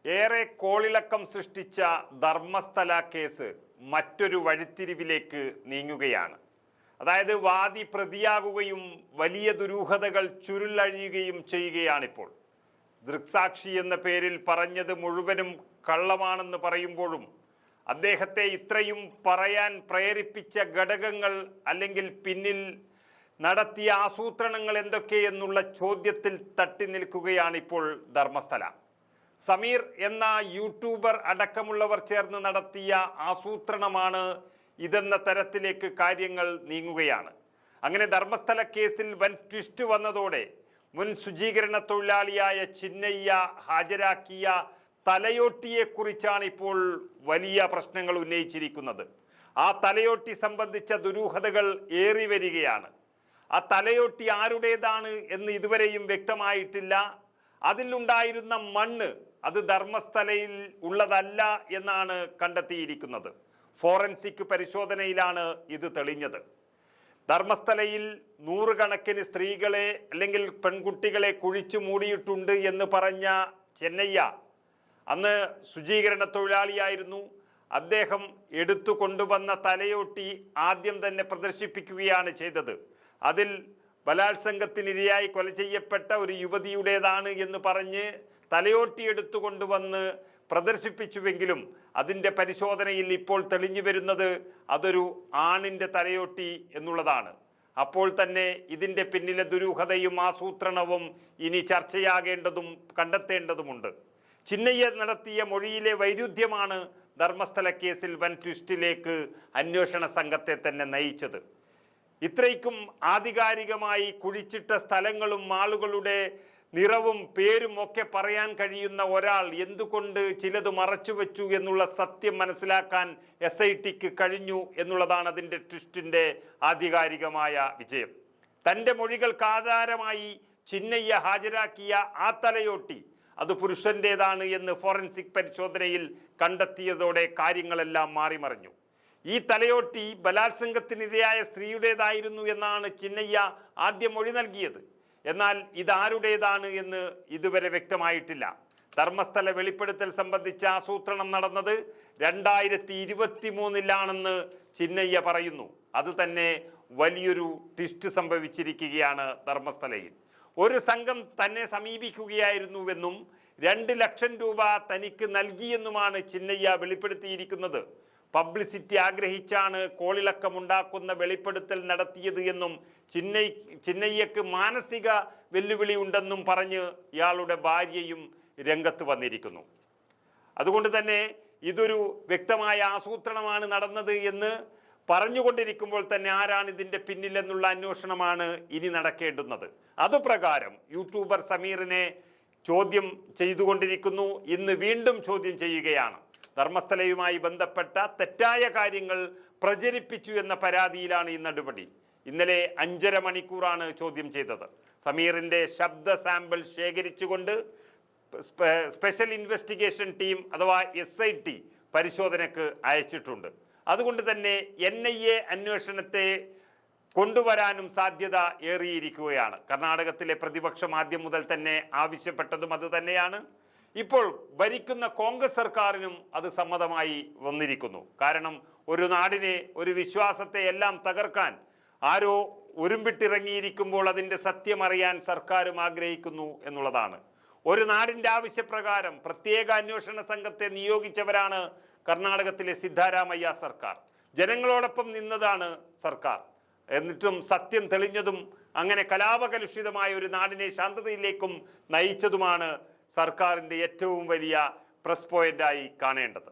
ഏറെ കോളിളക്കം സൃഷ്ടിച്ച ധർമ്മസ്ഥല കേസ് മറ്റൊരു വഴിത്തിരിവിലേക്ക് നീങ്ങുകയാണ്. അതായത് വാദി പ്രതിയാകുകയും വലിയ ദുരൂഹതകൾ ചുരുളഴിയുകയും ചെയ്യുകയാണിപ്പോൾ. ദൃക്സാക്ഷി എന്ന പേരിൽ പറഞ്ഞത് മുഴുവനും കള്ളമാണെന്ന് പറയുമ്പോഴും അദ്ദേഹത്തെ ഇത്രയും പറയാൻ പ്രേരിപ്പിച്ച ഘടകങ്ങൾ അല്ലെങ്കിൽ പിന്നിൽ നടത്തിയ ആസൂത്രണങ്ങൾ എന്തൊക്കെയെന്നുള്ള ചോദ്യത്തിൽ തട്ടി നിൽക്കുകയാണിപ്പോൾ ധർമ്മസ്ഥല. സമീർ എന്ന യൂട്യൂബർ അടക്കമുള്ളവർ ചേർന്ന് നടത്തിയ ആസൂത്രണമാണ് ഇതെന്ന തരത്തിലേക്ക് കാര്യങ്ങൾ നീങ്ങുകയാണ്. അങ്ങനെ ധർമ്മസ്ഥല കേസിൽ വൻ ട്വിസ്റ്റ് വന്നതോടെ മുൻ ശുചീകരണ തൊഴിലാളിയായ ചിന്നയ്യ ഹാജരാക്കിയ തലയോട്ടിയെക്കുറിച്ചാണ് ഇപ്പോൾ വലിയ പ്രശ്നങ്ങൾ ഉന്നയിച്ചിരിക്കുന്നത്. ആ തലയോട്ടി സംബന്ധിച്ച ദുരൂഹതകൾ ഏറി വരികയാണ്. ആ തലയോട്ടി ആരുടേതാണ് എന്ന് ഇതുവരെയും വ്യക്തമായിട്ടില്ല. അതിലുണ്ടായിരുന്ന മണ്ണ് അത് ധർമ്മസ്ഥലയിൽ ഉള്ളതല്ല എന്നാണ് കണ്ടെത്തിയിരിക്കുന്നത്. ഫോറൻസിക് പരിശോധനയിലാണ് ഇത് തെളിഞ്ഞത്. ധർമ്മസ്ഥലയിൽ നൂറുകണക്കിന് സ്ത്രീകളെ അല്ലെങ്കിൽ പെൺകുട്ടികളെ കുഴിച്ചു മൂടിയിട്ടുണ്ട് എന്ന് പറഞ്ഞ ചെന്നയ്യ അന്ന് ശുചീകരണ തൊഴിലാളിയായിരുന്നു. അദ്ദേഹം എടുത്തു കൊണ്ടുവന്ന തലയോട്ടി ആദ്യം തന്നെ പ്രദർശിപ്പിക്കുകയാണ് ചെയ്തത്. അതിൽ ബലാത്സംഗത്തിനിരയായി കൊല ചെയ്യപ്പെട്ട ഒരു യുവതിയുടേതാണ് എന്ന് പറഞ്ഞ് തലയോട്ടി എടുത്തു കൊണ്ടുവന്ന് പ്രദർശിപ്പിച്ചുവെങ്കിലും അതിൻ്റെ പരിശോധനയിൽ ഇപ്പോൾ തെളിഞ്ഞു വരുന്നത് അതൊരു ആണിൻ്റെ തലയോട്ടി എന്നുള്ളതാണ്. അപ്പോൾ തന്നെ ഇതിൻ്റെ പിന്നിലെ ദുരൂഹതയും ആസൂത്രണവും ഇനി ചർച്ചയാകേണ്ടതും കണ്ടെത്തേണ്ടതുമുണ്ട്. ചിന്നയ്യ നടത്തിയ മൊഴിയിലെ വൈരുദ്ധ്യമാണ് ധർമ്മസ്ഥല കേസിൽ വൻ ട്വിസ്റ്റിലേക്ക് അന്വേഷണ സംഘത്തെ തന്നെ നയിച്ചത്. ഇത്രയ്ക്കും ആധികാരികമായി കുഴിച്ചിട്ട സ്ഥലങ്ങളും ആളുകളുടെ നിറവും പേരും ഒക്കെ പറയാൻ കഴിയുന്ന ഒരാൾ എന്തുകൊണ്ട് ചിലത് മറച്ചുവെച്ചു എന്നുള്ള സത്യം മനസ്സിലാക്കാൻ SITക്ക് കഴിഞ്ഞു എന്നുള്ളതാണ് അതിൻ്റെ ട്വിസ്റ്റിൻ്റെ ആധികാരികമായ വിജയം. തൻ്റെ മൊഴികൾക്ക് ആധാരമായി ചിന്നയ്യ ഹാജരാക്കിയ ആ തലയോട്ടി അത് പുരുഷൻ്റേതാണ് എന്ന് ഫോറൻസിക് പരിശോധനയിൽ കണ്ടെത്തിയതോടെ കാര്യങ്ങളെല്ലാം മാറിമറിഞ്ഞു. ഈ തലയോട്ടി ബലാത്സംഗത്തിനിരയായ സ്ത്രീയുടേതായിരുന്നു എന്നാണ് ചിന്നയ്യ ആദ്യം മൊഴി നൽകിയത്. എന്നാൽ ഇതാരുടേതാണ് എന്ന് ഇതുവരെ വ്യക്തമായിട്ടില്ല. ധർമ്മസ്ഥല വെളിപ്പെടുത്തൽ സംബന്ധിച്ച ആസൂത്രണം നടന്നത് 2023 ചിന്നയ്യ പറയുന്നു. അത് തന്നെ വലിയൊരു ട്വിസ്റ്റ് സംഭവിച്ചിരിക്കുകയാണ്. ധർമ്മസ്ഥലയിൽ ഒരു സംഘം തന്നെ സമീപിക്കുകയായിരുന്നുവെന്നും 2 ലക്ഷം രൂപ തനിക്ക് നൽകിയെന്നുമാണ് ചിന്നയ്യ വെളിപ്പെടുത്തിയിരിക്കുന്നത്. പബ്ലിസിറ്റി ആഗ്രഹിച്ചാണ് കോളിളക്കമുണ്ടാക്കുന്ന വെളിപ്പെടുത്തൽ നടത്തിയത് എന്നും ചിന്നയ്യക്ക് മാനസിക വെല്ലുവിളി ഉണ്ടെന്നും പറഞ്ഞ് ഇയാളുടെ ഭാര്യയും രംഗത്ത് വന്നിരിക്കുന്നു. അതുകൊണ്ട് തന്നെ ഇതൊരു വ്യക്തമായ ആസൂത്രണമാണ് നടന്നത് എന്ന് പറഞ്ഞുകൊണ്ടിരിക്കുമ്പോൾ തന്നെ ആരാണ് ഇതിൻ്റെ പിന്നിലെന്നുള്ള അന്വേഷണമാണ് ഇനി നടക്കേണ്ടുന്നത്. അതുപ്രകാരം യൂട്യൂബർ സമീറിനെ ചോദ്യം ചെയ്തുകൊണ്ടിരിക്കുന്നു. ഇന്ന് വീണ്ടും ചോദ്യം ചെയ്യുകയാണ്. ധർമ്മസ്ഥലയുമായി ബന്ധപ്പെട്ട തെറ്റായ കാര്യങ്ങൾ പ്രചരിപ്പിച്ചു എന്ന പരാതിയിലാണ് ഈ നടപടി. ഇന്നലെ 5.5 മണിക്കൂറാണ് ചോദ്യം ചെയ്തത്. സമീറിൻ്റെ ശബ്ദ സാമ്പിൾ ശേഖരിച്ചുകൊണ്ട് സ്പെഷ്യൽ ഇൻവെസ്റ്റിഗേഷൻ ടീം അഥവാ SIT പരിശോധനയ്ക്ക് അയച്ചിട്ടുണ്ട്. അതുകൊണ്ട് തന്നെ NIA അന്വേഷണത്തെ കൊണ്ടുവരാനും സാധ്യത ഏറിയിരിക്കുകയാണ്. കർണാടകത്തിലെ പ്രതിപക്ഷം ആദ്യം മുതൽ തന്നെ ആവശ്യപ്പെട്ടതും അത് തന്നെയാണ്. ഇപ്പോൾ ഭരിക്കുന്ന കോൺഗ്രസ് സർക്കാരിനും അത് സമ്മതമായി വന്നിരിക്കുന്നു. കാരണം ഒരു നാടിനെ, ഒരു വിശ്വാസത്തെ എല്ലാം തകർക്കാൻ ആരോ ഒരുമ്പിട്ടിറങ്ങിയിരിക്കുമ്പോൾ അതിൻ്റെ സത്യമറിയാൻ സർക്കാരും ആഗ്രഹിക്കുന്നു എന്നുള്ളതാണ്. ഒരു നാടിൻ്റെ ആവശ്യപ്രകാരം പ്രത്യേക അന്വേഷണ സംഘത്തെ നിയോഗിച്ചവരാണ് കർണാടകത്തിലെ സിദ്ധാരാമയ്യ സർക്കാർ. ജനങ്ങളോടൊപ്പം നിന്നതാണ് സർക്കാർ. എന്നിട്ടും സത്യം തെളിഞ്ഞതും അങ്ങനെ കലാപകലുഷിതമായ ഒരു നാടിനെ ശാന്തതയിലേക്കും നയിച്ചതുമാണ് സർക്കാരിൻ്റെ ഏറ്റവും വലിയ പ്ലസ് പോയിന്റായി കാണേണ്ടത്.